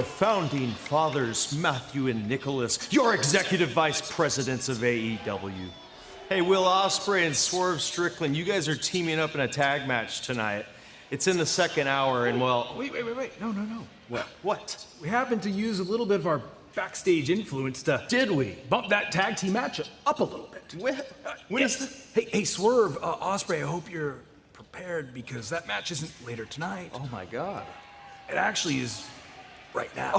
your founding fathers, Matthew and Nicholas, your executive vice presidents of AEW. Hey, Will Ospreay and Swerve Strickland, you guys are teaming up in a tag match tonight. It's in the second hour, and well... Wait. No. What? We happened to use a little bit of our backstage influence to... Did we? Bump that tag team match up a little bit. When is the... Hey, Swerve, Ospreay, I hope you're prepared because that match isn't later tonight. Oh, my God. It actually is right now.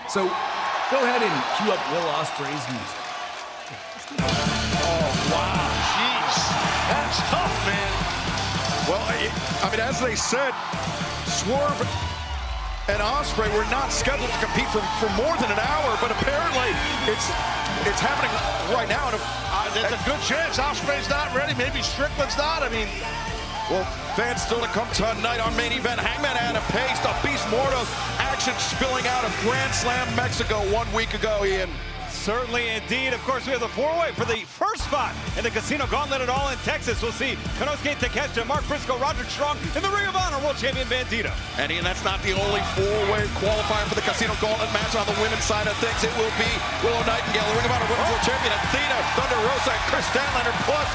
So go ahead and cue up Will Ospreay's music. Oh, wow. Jeez. That's tough, man. Well, I mean, as they said, Swerve and Ospreay were not scheduled to compete for more than an hour, but apparently it's happening right now. And There's a good chance Ospreay's not ready. Maybe Strickland's not. I mean, well, fans still to come tonight on Main Event. Hangman Adam Page, the Beast Mortos, action spilling out of Grand Slam Mexico 1 week ago, Ian. Certainly indeed. Of course, we have the four-way for the first spot in the Casino Gauntlet at All in Texas. We'll see Konosuke Takeshita, Mark Briscoe, Roderick Strong, and the Ring of Honor World Champion Bandito. And Ian, that's not the only four-way qualifier for the Casino Gauntlet match on the women's side of things. It will be Willow Nightingale, the Ring of Honor Women's World Champion, Athena, Thunder Rosa, and Chris Stanlander, plus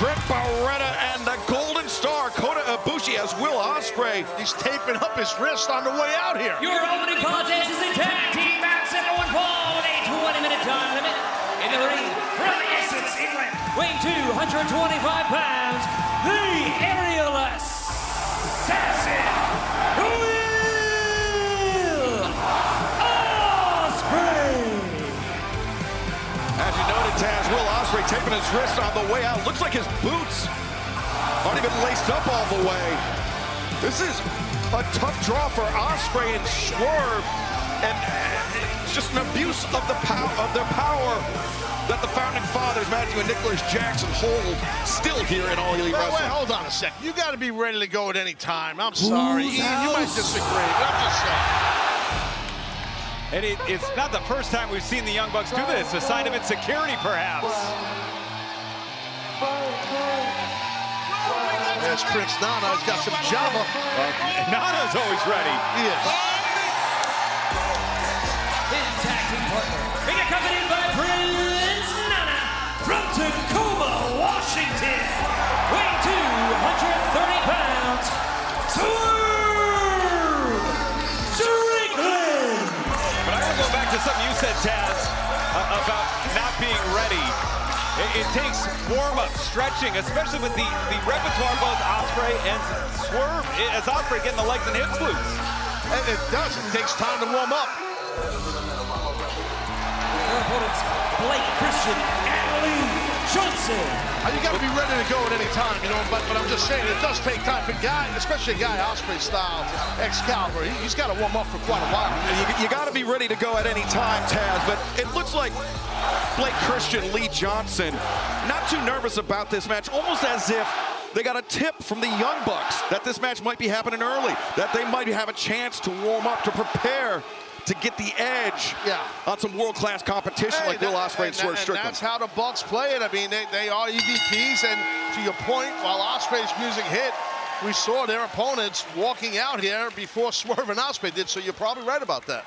Trent Barretta and the Golden Star, Kota Ibushi, as Will Ospreay. he's taping up his wrist on the way out here. Your opening contest is a tag team match at one fall with a 20-minute time limit. In the ring, from Essex, England, weighing 225 pounds, the aerial assassin, Will Ospreay. As you noted, Taz, Will Ospreay taping his wrist on the way out. Looks like his boots aren't even laced up all the way. This is a tough draw for Ospreay and Swerve, and it's just an abuse of the their power that the founding fathers, Matthew and Nicholas Jackson, hold still here in All Elite Wrestling. Wait, hold on a sec. You got to be ready to go at any time. I'm sorry. Ian, you might disagree, but I'm just saying. And it's not the first time we've seen the Young Bucks do this. A sign of insecurity, perhaps. There's Prince Nana. He's got some Java. Nana's always ready. He is. His tag team partner, being accompanied by Prince Nana from Tacoma, Washington, weighing 230 pounds, Swerve Strickland. But I want to go back to something you said, Taz, about not being ready. It takes warm-up, stretching, especially with the repertoire of both Ospreay and Swerve, as Ospreay getting the legs and hips loose. It does. It takes time to warm up. Your opponents, Blake Christian and Lee Johnson. You got to be ready to go at any time, you know, but I'm just saying it does take time for guys, especially a guy Ospreay style, Excalibur. He's got to warm up for quite a while. You got to be ready to go at any time, Taz, but it looks like Blake Christian, Lee Johnson, not too nervous about this match, almost as if they got a tip from the Young Bucks that this match might be happening early, that they might have a chance to warm up, to prepare, to get the edge on some world-class competition like Will Ospreay and Swerve Strickland. That's how the Bucks play it. I mean, they are EVPs, and to your point, while Ospreay's music hit, we saw their opponents walking out here before Swerve and Ospreay did, so you're probably right about that.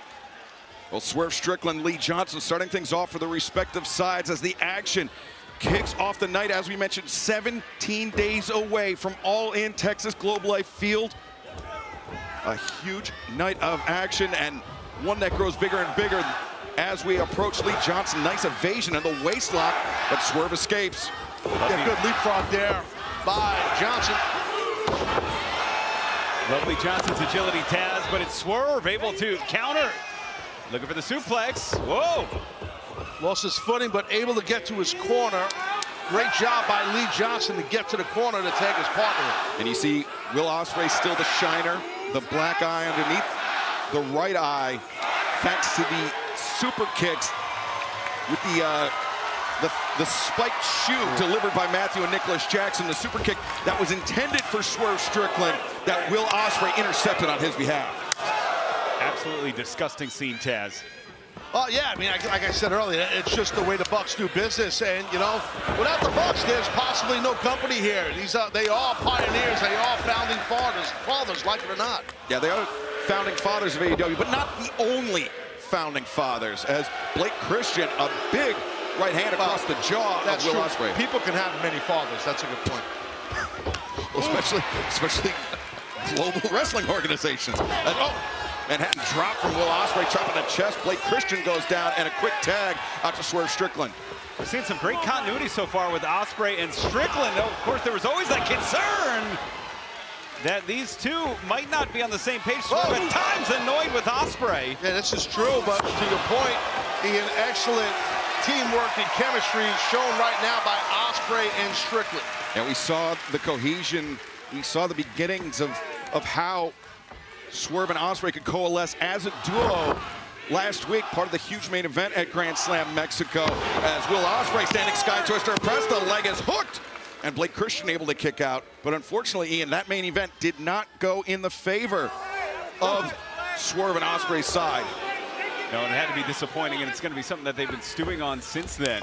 Well, Swerve Strickland, Lee Johnson starting things off for the respective sides as the action kicks off the night, as we mentioned, 17 days away from All In Texas Globe Life Field. A huge night of action, and one that grows bigger and bigger as we approach Lee Johnson. Nice evasion and the waist lock, but Swerve escapes. Yeah, good leapfrog there by Johnson. Lovely Johnson's agility, Taz, but it's Swerve able to counter. Looking for the suplex. Whoa! Lost his footing, but able to get to his corner. Great job by Lee Johnson to get to the corner to tag his partner. And you see Will Ospreay still the shiner, the black eye underneath the right eye, thanks to the super kicks with the spiked shoe delivered by Matthew and Nicholas Jackson, the super kick that was intended for Swerve Strickland that Will Ospreay intercepted on his behalf. Absolutely disgusting scene, Taz. Oh, yeah, I mean, like I said earlier, it's just the way the Bucks do business. And, you know, without the Bucks, there's possibly no company here. They are pioneers. They are founding fathers, like it or not. Yeah, they are founding fathers of AEW, but not the only founding fathers, as Blake Christian, a big right hand across the jaw of Will Ospreay. People can have many fathers. That's a good point. Well, especially global wrestling organizations. Manhattan drop from Will Ospreay, chopping the chest. Blake Christian goes down, and a quick tag out to Swerve Strickland. We're seeing some great continuity so far with Ospreay and Strickland. Of course, there was always that concern that these two might not be on the same page. Swerve at times annoyed with Ospreay. Yeah, this is true, but to your point, Ian, excellent teamwork and chemistry shown right now by Ospreay and Strickland. And we saw the cohesion, we saw the beginnings of how Swerve and Ospreay could coalesce as a duo last week, part of the huge main event at Grand Slam Mexico, as Will Ospreay standing sky twister press, the leg is hooked, and Blake Christian able to kick out. But unfortunately, Ian, that main event did not go in the favor of Swerve and Ospreay's side. No, it had to be disappointing, and it's going to be something that they've been stewing on since then.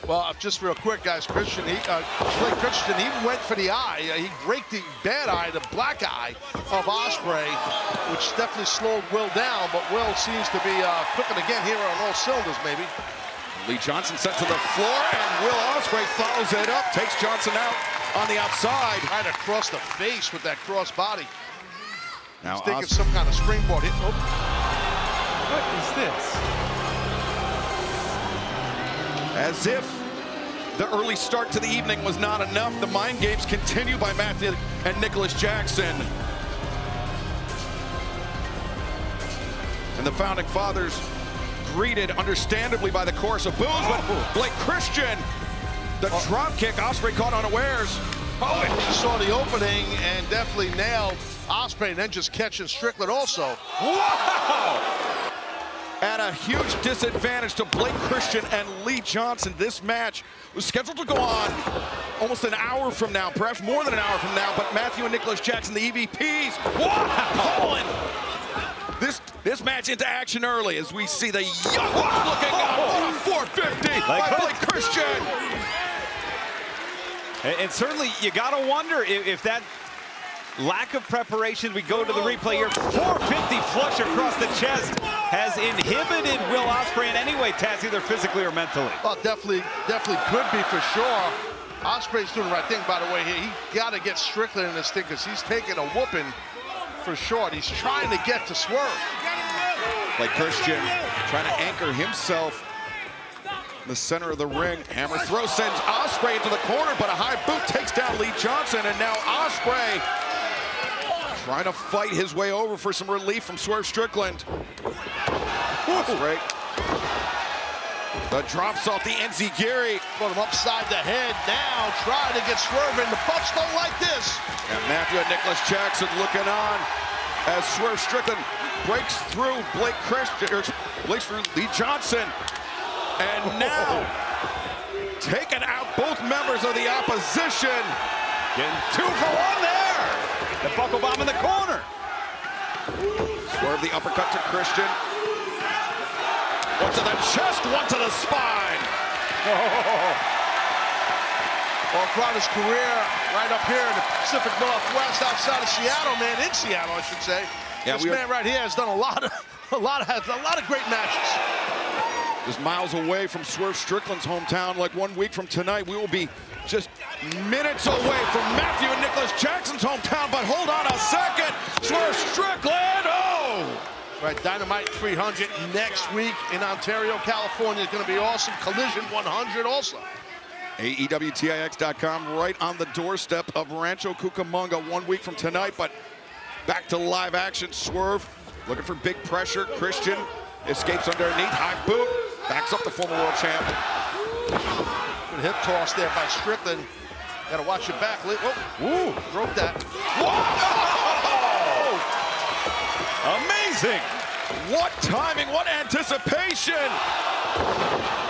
Well, just real quick, guys, Blake Christian, he went for the eye. He raked the bad eye, the black eye of Ospreay, which definitely slowed Will down, but Will seems to be cooking again here on all cylinders, maybe. Lee Johnson sent to the floor, and Will Ospreay follows it up, takes Johnson out on the outside. Right across the face with that cross body. Now He's thinking some kind of springboard hit. What is this? As if the early start to the evening was not enough, the mind games continue by Matthew and Nicholas Jackson. And the founding fathers greeted understandably by the chorus of boos, but Blake Christian, the drop kick, Ospreay caught unawares. And he saw the opening and definitely nailed Ospreay, and then just catching Strickland also. Wow! At a huge disadvantage to Blake Christian and Lee Johnson. This match was scheduled to go on almost an hour from now, perhaps more than an hour from now, but Matthew and Nicholas Jackson, the EVPs, calling this match into action early as we see the young looking on 450 by Blake Christian. And certainly, you got to wonder if that lack of preparation, we go to the replay here, 450 flush across the chest has inhibited Will Ospreay in any way, Taz, either physically or mentally. Well, definitely could be for sure. Ospreay's doing the right thing, by the way. He got to get Strickland in this thing because he's taking a whooping for sure. He's trying to get to Swerve. Like Christian trying to anchor himself in the center of the ring. Hammer throw sends Ospreay into the corner, but a high boot takes down Lee Johnson, and now Ospreay trying to fight his way over for some relief from Swerve Strickland. Ospreay. The drops off the Enziguri. Put him upside the head now, trying to get Swerve in. The Bucks don't like this. And Matthew and Nicholas Jackson looking on as Swerve Strickland breaks through Blake Christian, breaks through Lee Johnson. And now taking out both members of the opposition. Getting 2 for 1 there. The buckle bomb in the corner. Swerve the uppercut to Christian. One to the chest, one to the spine. Well, throughout his career, right up here in the Pacific Northwest, outside of Seattle, man, in Seattle, I should say. Yeah, this man right here has done a lot of great matches. Just miles away from Swerve Strickland's hometown. Like 1 week from tonight, we will be just minutes away from Matthew and Nicholas Jackson's hometown. But hold on a second, Swerve Strickland, Right, Dynamite 300 next week in Ontario, California. It's going to be awesome. Collision 100 also. AEWTIX.com right on the doorstep of Rancho Cucamonga 1 week from tonight. But back to live action. Swerve looking for big pressure. Christian escapes underneath. High boot. Backs up the former world champ. Good hip toss there by Strickland. Got to watch it back. Whoa, broke that. Whoa! Amazing. What timing, what anticipation.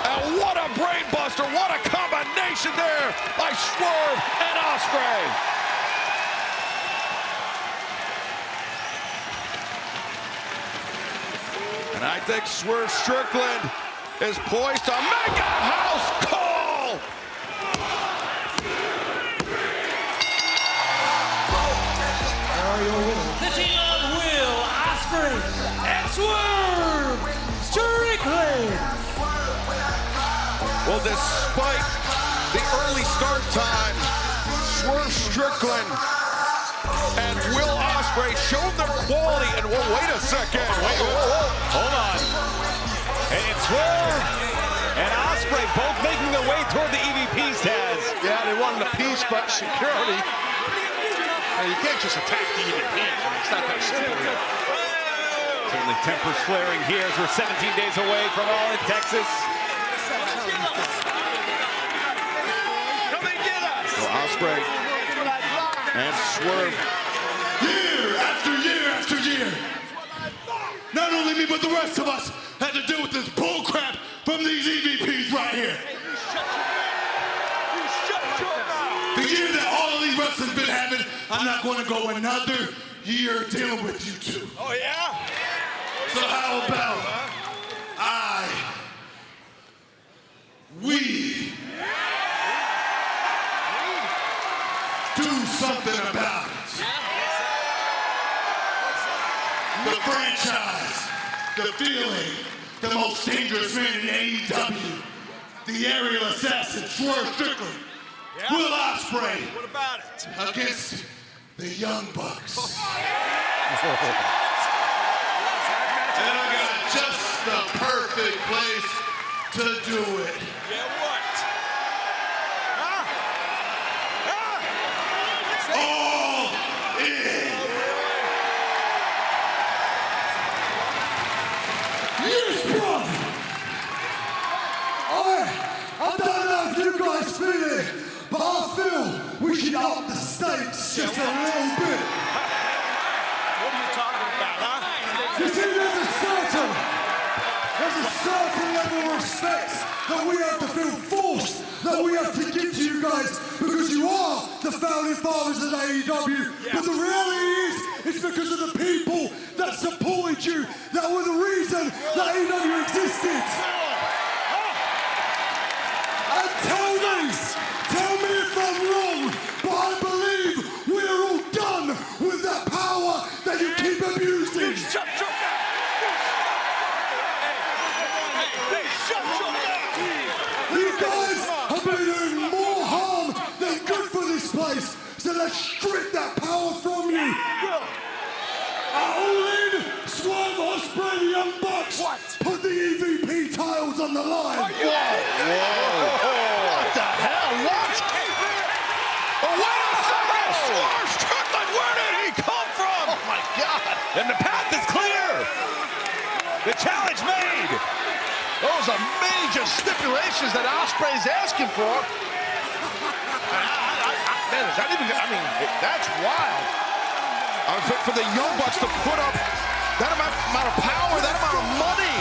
And what a brain buster, what a combination there by Swerve and Ospreay. And I think Swerve Strickland is poised to make a house call. The team of Will Ospreay Swerve Strickland. Well, despite the early start time, Swerve Strickland and Will Ospreay showed their quality. And well, wait a second. Hold on. And it's Swerve and Ospreay both making their way toward the EVPs, Taz. Yeah, they wanted a piece, but security. Now, you can't just attack the EVPs. I mean, it's not that simple here. Certainly tempers flaring here as we're 17 days away from All in Texas. Well, Ospreay and Swerve. Year after year after year. Not only me, but the rest of us had to deal with this bull crap from these EVPs right here. The year that all of these wrestlers been having, I'm not going to go another year dealing with you two. Oh, yeah? So how about we do something about it? The franchise, the feeling, the most dangerous man in AEW, the aerial assassin, Swerve Strickland, Will Ospreay, What about it? against the Young Bucks. And I got just the perfect place to do it. Yeah, what? All in. Yes, bro. I don't know if you guys feel it, but I feel we should up the stakes just a little bit. What are you talking about, huh? You see, there's a certain level of respect that we have to feel forced, that we have to give to you guys, because you are the founding fathers of AEW. But the reality is, it's because of the people that supported you, that were the reason that AEW existed. And tell me if I'm wrong, but I believe we're all done with that power that you keep abusing. You guys have been doing more harm than good for this place, so let's strip that power from you. All in, Swerve, Ospreay, the Young Bucks. Put the EVP titles on the line. What the hell? What? Oh, wait a second! Swerve Strickland, where did he come from? Oh, my God. And the path is clear. The challenge made. Those are major stipulations that Ospreay's asking for. Man, is that even, I mean, that's wild. For the Young Bucks to put up that amount of power, that amount of money.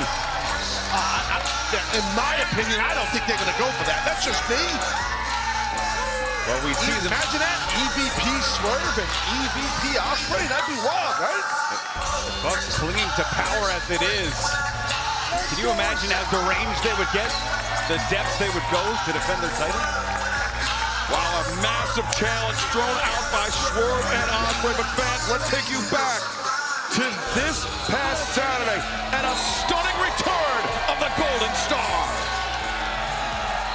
In my opinion, I don't think they're going to go for that. That's just me. Well, we see them. Imagine that. EVP Swerve and EVP Ospreay. That'd be wild, right? The Bucks clinging to power as it is. Can you imagine how deranged they would get? The depths they would go to defend their title? Wow, a massive challenge thrown out by Swerve and Ospreay. But fans, let's take you back to this past Saturday and a stunning return of the Golden Star.